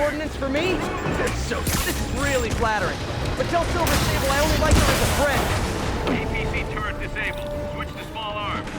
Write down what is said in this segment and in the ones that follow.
ordnance for me? So, this is really flattering. But tell Silver Sable I only like her as a friend. APC turret disabled. Switch to small arms.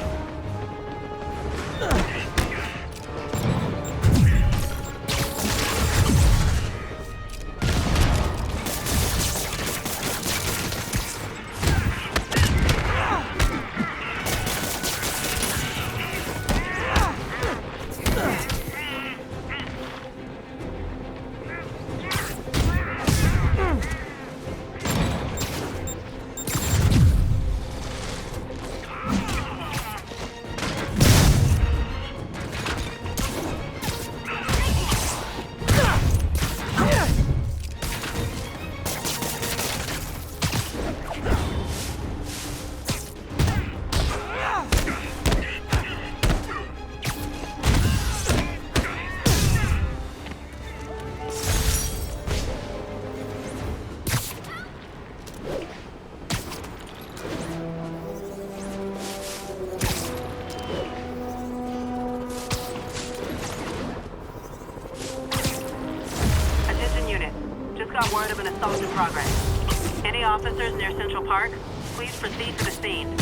Got word of an assault in progress. Any officers near Central Park, please proceed to the scene.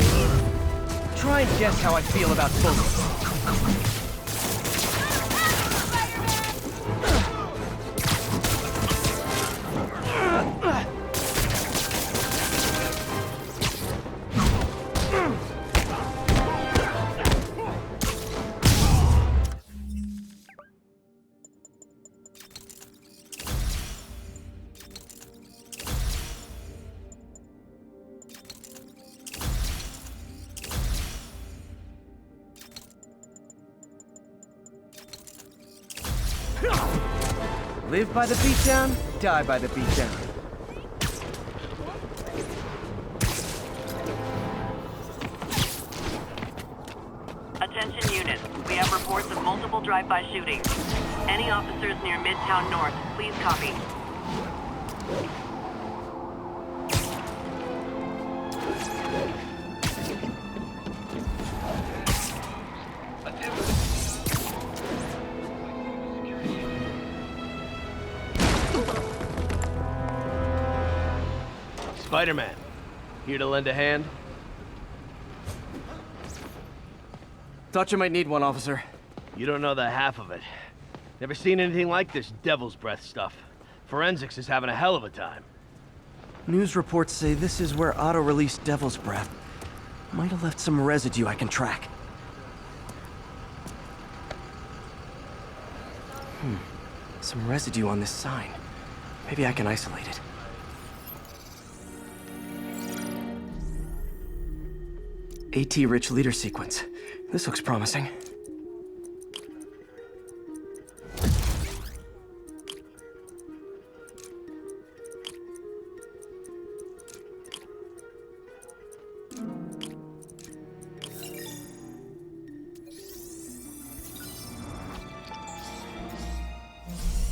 Try and guess how I feel about bullets. Live by the beatdown, die by the beatdown. Attention units, we have reports of multiple drive-by shootings. Any officers near Midtown North, please copy. Spider-Man, here to lend a hand? Thought you might need one, officer. You don't know the half of it. Never seen anything like this devil's breath stuff. Forensics is having a hell of a time. News reports say this is where Otto released Devil's Breath. Might have left some residue I can track. Some residue on this sign. Maybe I can isolate it. AT-rich leader sequence. This looks promising.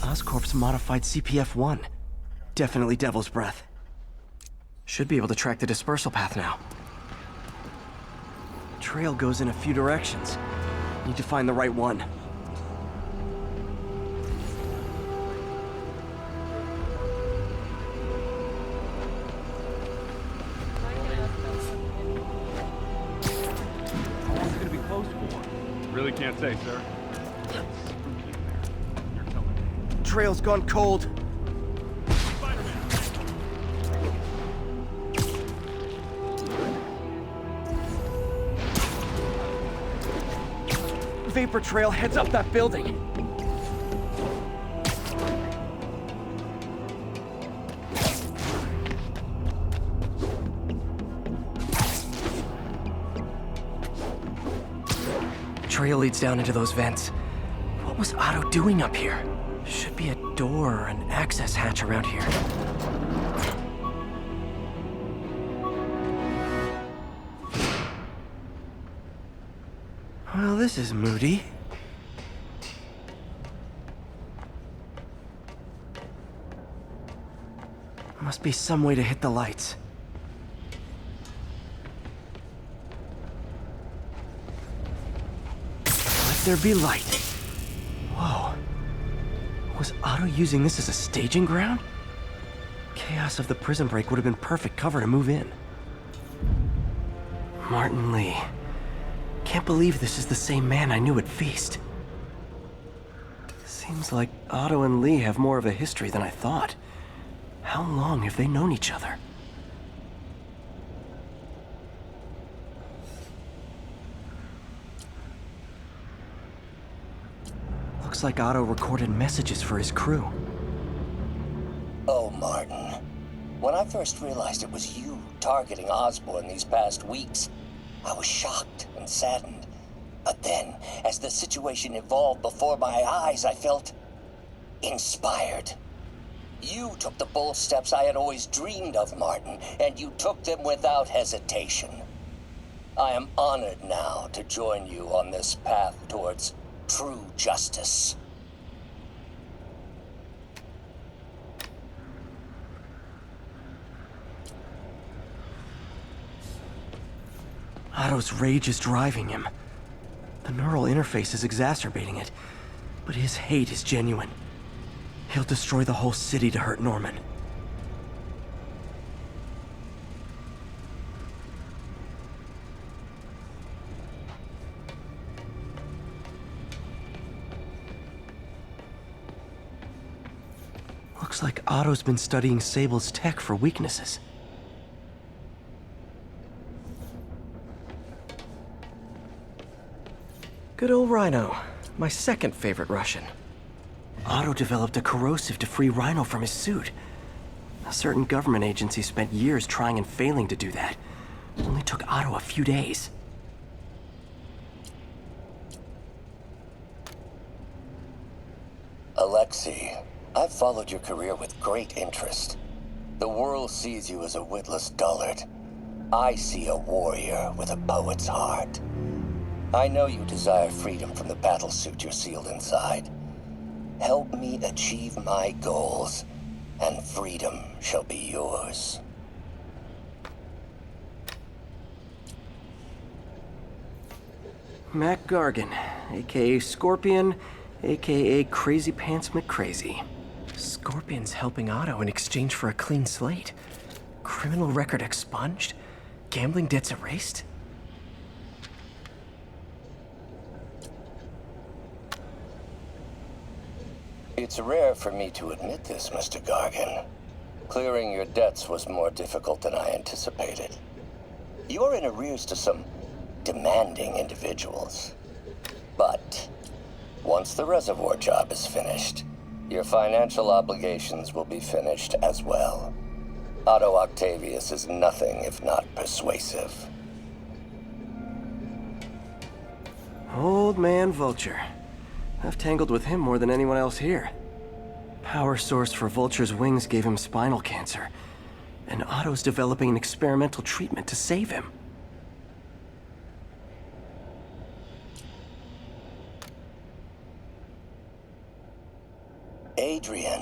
Oscorp's modified CPF-1. Definitely Devil's Breath. Should be able to track the dispersal path now. Trail goes in a few directions. Need to find the right one. How long is it gonna be closed for? Really can't say, sir. Spooky in there. You're telling me. Trail's gone cold. Vapor trail heads up that building. Trail leads down into those vents. What was Otto doing up here? Should be a door or an access hatch around here. Well, this is moody. Must be some way to hit the lights. Let there be light. Whoa. Was Otto using this as a staging ground? Chaos of the prison break would have been perfect cover to move in. Martin Lee. Can't believe this is the same man I knew at Feast. Seems like Otto and Lee have more of a history than I thought. How long have they known each other? Looks like Otto recorded messages for his crew. Oh, Martin. When I first realized it was you targeting Osborn these past weeks, I was shocked and saddened. But then, as the situation evolved before my eyes, I felt inspired. You took the bold steps I had always dreamed of, Martin, and you took them without hesitation. I am honored now to join you on this path towards true justice. Otto's rage is driving him. The neural interface is exacerbating it, but his hate is genuine. He'll destroy the whole city to hurt Norman. Looks like Otto's been studying Sable's tech for weaknesses. Good old Rhino, my second favorite Russian. Otto developed a corrosive to free Rhino from his suit. A certain government agency spent years trying and failing to do that. It only took Otto a few days. Alexei, I've followed your career with great interest. The world sees you as a witless dullard. I see a warrior with a poet's heart. I know you desire freedom from the battlesuit you're sealed inside. Help me achieve my goals, and freedom shall be yours. Mac Gargan, aka Scorpion, aka Crazy Pants McCrazy. Scorpion's helping Otto in exchange for a clean slate. Criminal record expunged? Gambling debts erased? It's rare for me to admit this, Mr. Gargan. Clearing your debts was more difficult than I anticipated. You're in arrears to some demanding individuals. But once the reservoir job is finished, your financial obligations will be finished as well. Otto Octavius is nothing if not persuasive. Old man Vulture. I've tangled with him more than anyone else here. Power source for Vulture's wings gave him spinal cancer, and Otto's developing an experimental treatment to save him. Adrian,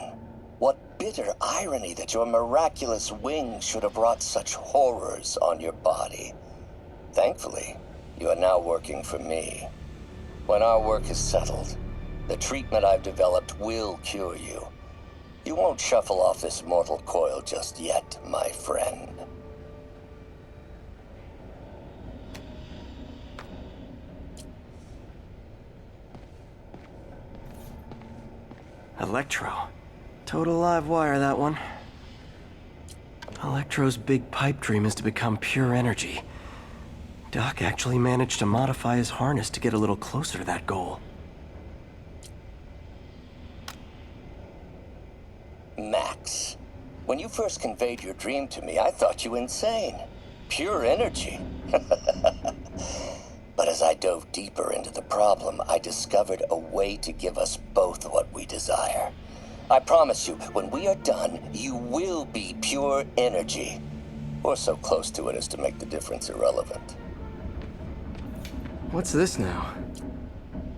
what bitter irony that your miraculous wings should have brought such horrors on your body. Thankfully, you are now working for me. When our work is settled, the treatment I've developed will cure you. You won't shuffle off this mortal coil just yet, my friend. Electro. Total live wire, that one. Electro's big pipe dream is to become pure energy. Doc actually managed to modify his harness to get a little closer to that goal. Max, when you first conveyed your dream to me, I thought you insane. Pure energy. But as I dove deeper into the problem, I discovered a way to give us both what we desire. I promise you, when we are done, you will be pure energy. Or so close to it as to make the difference irrelevant. What's this now?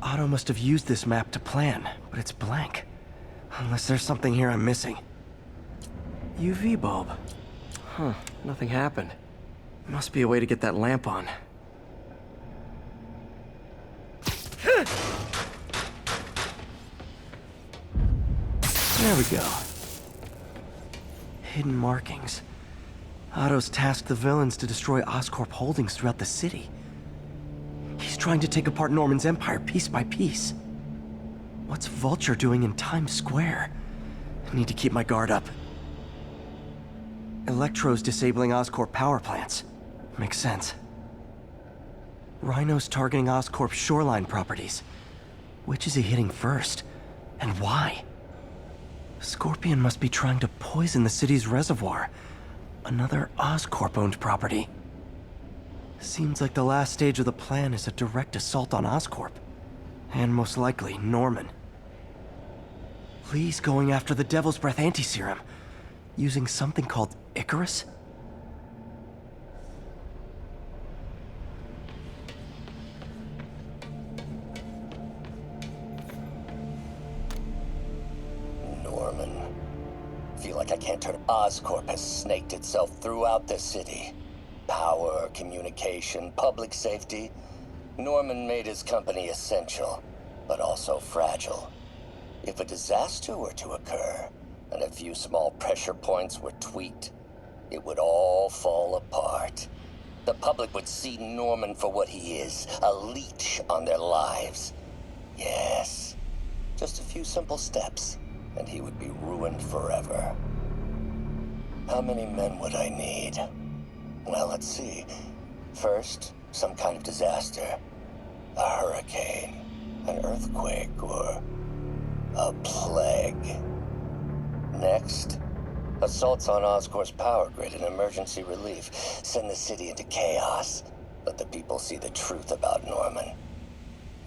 Otto must have used this map to plan, but it's blank. Unless there's something here I'm missing. UV bulb. Huh, nothing happened. Must be a way to get that lamp on. There we go. Hidden markings. Otto's tasked the villains to destroy Oscorp holdings throughout the city. He's trying to take apart Norman's empire piece by piece. What's Vulture doing in Times Square? I need to keep my guard up. Electro's disabling Oscorp power plants. Makes sense. Rhino's targeting Oscorp's shoreline properties. Which is he hitting first? And why? Scorpion must be trying to poison the city's reservoir. Another Oscorp-owned property. Seems like the last stage of the plan is a direct assault on Oscorp. And most likely, Norman. Lee's going after the Devil's Breath anti-serum, using something called Icarus? Norman. Feel like I can't turn. Oscorp has snaked itself throughout the city. Power, communication, public safety. Norman made his company essential, but also fragile. If a disaster were to occur, and a few small pressure points were tweaked, it would all fall apart. The public would see Norman for what he is, a leech on their lives. Yes, just a few simple steps, and he would be ruined forever. How many men would I need? Well, let's see. First, some kind of disaster. A hurricane, an earthquake, or a plague. Next, assaults on Oscorp's power grid and emergency relief. Send the city into chaos. Let the people see the truth about Norman.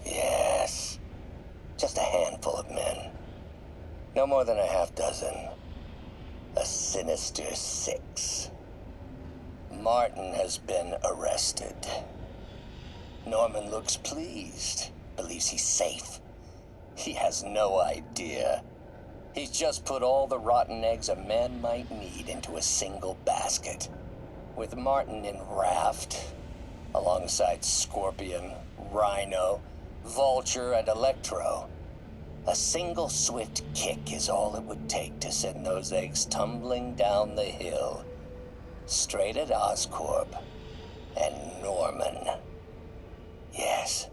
Yes, just a handful of men. No more than a half dozen. A sinister 6. Martin has been arrested. Norman looks pleased, believes he's safe. He has no idea. He's just put all the rotten eggs a man might need into a single basket. With Martin in raft, alongside Scorpion, Rhino, Vulture, and Electro, a single swift kick is all it would take to send those eggs tumbling down the hill, straight at Oscorp and Norman. Yes,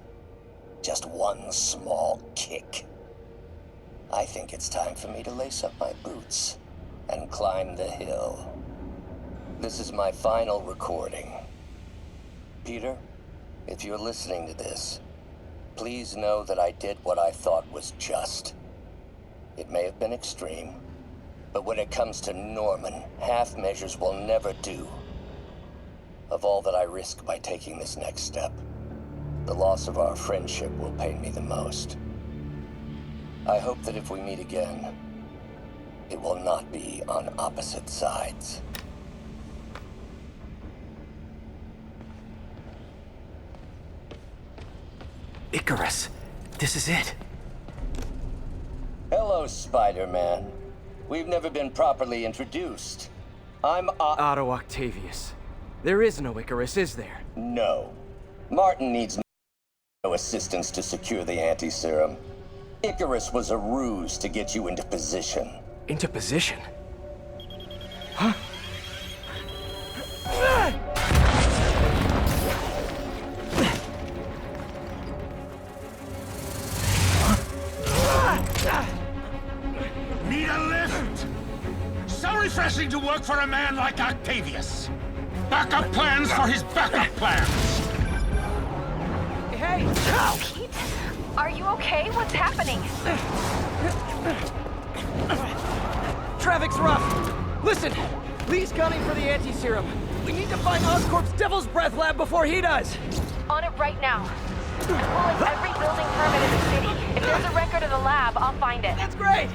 just one small kick. I think it's time for me to lace up my boots and climb the hill. This is my final recording. Peter, if you're listening to this, please know that I did what I thought was just. It may have been extreme, but when it comes to Norman, half measures will never do. Of all that I risk by taking this next step, the loss of our friendship will pain me the most. I hope that if we meet again, it will not be on opposite sides. Icarus, this is it. Hello, Spider-Man. We've never been properly introduced. I'm Otto Octavius. There is no Icarus, is there? No. Martin needs no assistance to secure the anti-serum. Icarus was a ruse to get you into position. Into position? Huh? Need a lift? So refreshing to work for a man like Octavius. Backup plans for his backup plans. Hey! Pete? Are you okay? What's happening? Traffic's rough. Listen, Lee's gunning for the anti-serum. We need to find Oscorp's Devil's Breath lab before he does. On it right now. I'm pulling every building permit in the city. If there's a record of the lab, I'll find it. That's great.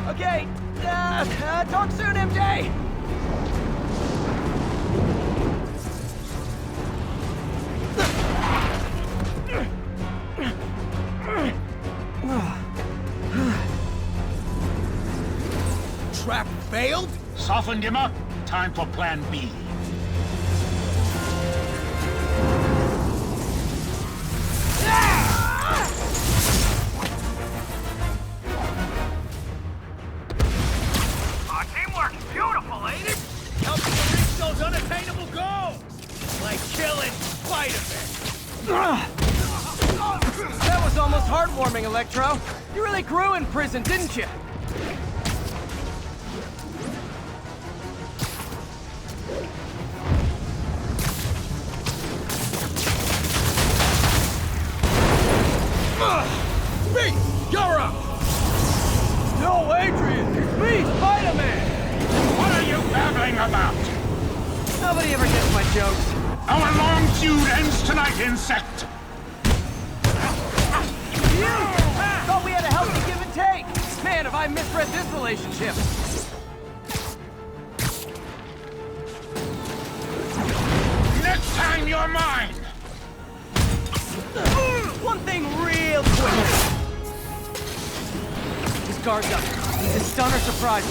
Okay, talk soon, MJ. Trap failed? Softened him up. Time for plan B. heartwarming, Electro. You really grew in prison, didn't you? Me! You're up! No, Adrian! It's me, Spider-Man! What are you babbling about? Nobody ever gets my jokes. Our long feud ends tonight, insect! Thought we had a healthy give and take! Man, have I misread this relationship! Next time you're mine! One thing real quick! His guard's up. He's a stunner surprise.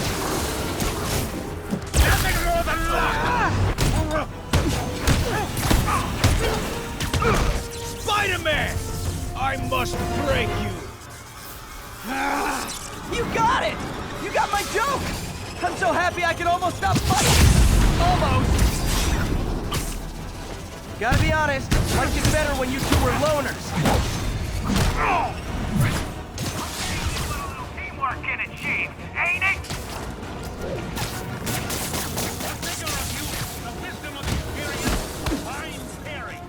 Nothing more than luck! Spider-Man! I must break you! You got it! You got my joke! I'm so happy I can almost stop fighting! Almost! Gotta be honest, life gets better when you two were loners. Teamwork can achieve, ain't it? The wisdom of experience, I'm pairing.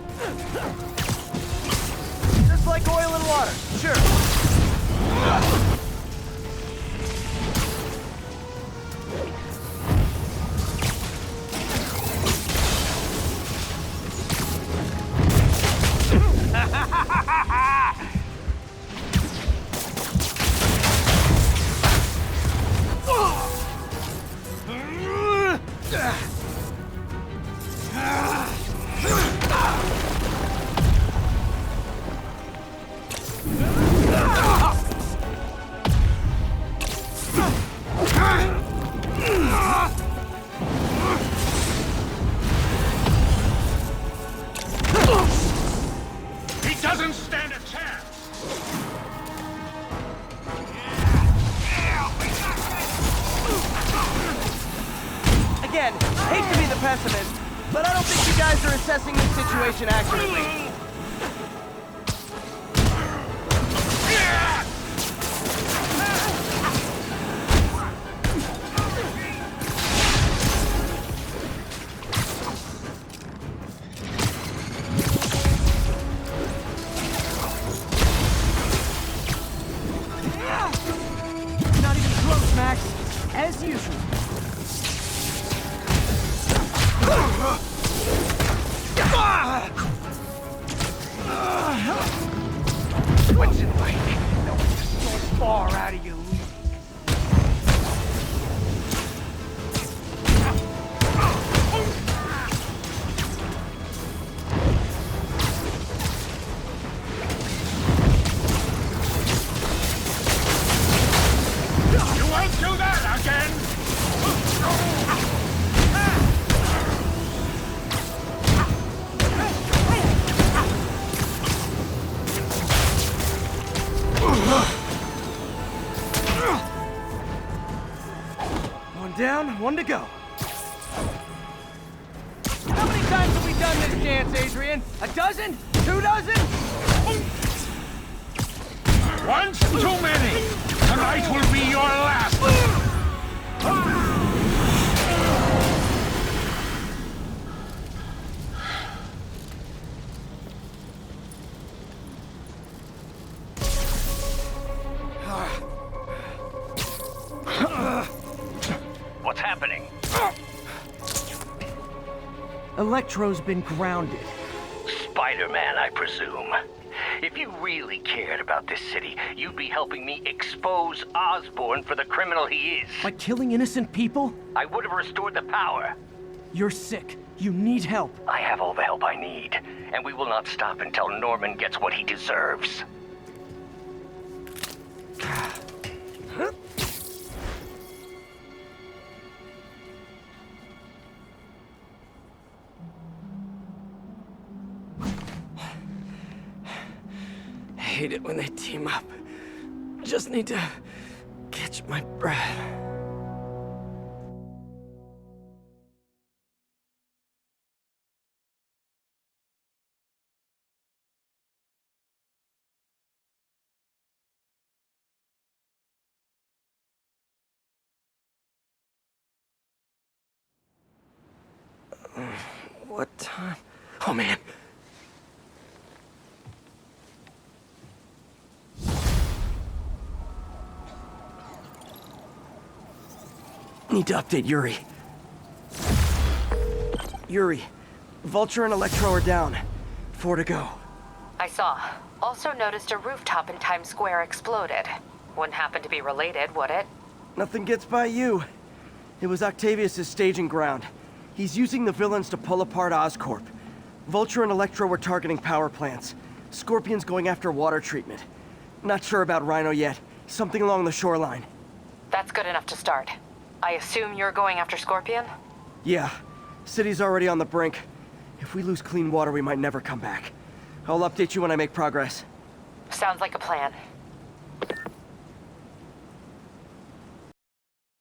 Just like oil and water, sure. He doesn't stand a chance! Again, hate to be the pessimist, but I don't think you guys are assessing this situation accurately. Not even close, Max. As usual. What's it like? No one's so far out of your league. You won't do that again! One down, one to go. How many times have we done this dance, Adrian? A dozen? 2 dozen? Once too many! Tonight will be your last! What's happening? Electro's been grounded. Spider-Man, I presume. If you really cared about this city, you'd be helping me expose Osborn for the criminal he is. By killing innocent people? I would have restored the power. You're sick. You need help. I have all the help I need, and we will not stop until Norman gets what he deserves. I hate it when they team up. Just need to catch my breath. What time? Oh, man. Need to update Yuri. Yuri, Vulture and Electro are down. 4 to go. I saw. Also noticed a rooftop in Times Square exploded. Wouldn't happen to be related, would it? Nothing gets by you. It was Octavius' staging ground. He's using the villains to pull apart Oscorp. Vulture and Electro were targeting power plants. Scorpion's going after water treatment. Not sure about Rhino yet. Something along the shoreline. That's good enough to start. I assume you're going after Scorpion? Yeah. City's already on the brink. If we lose clean water, we might never come back. I'll update you when I make progress. Sounds like a plan.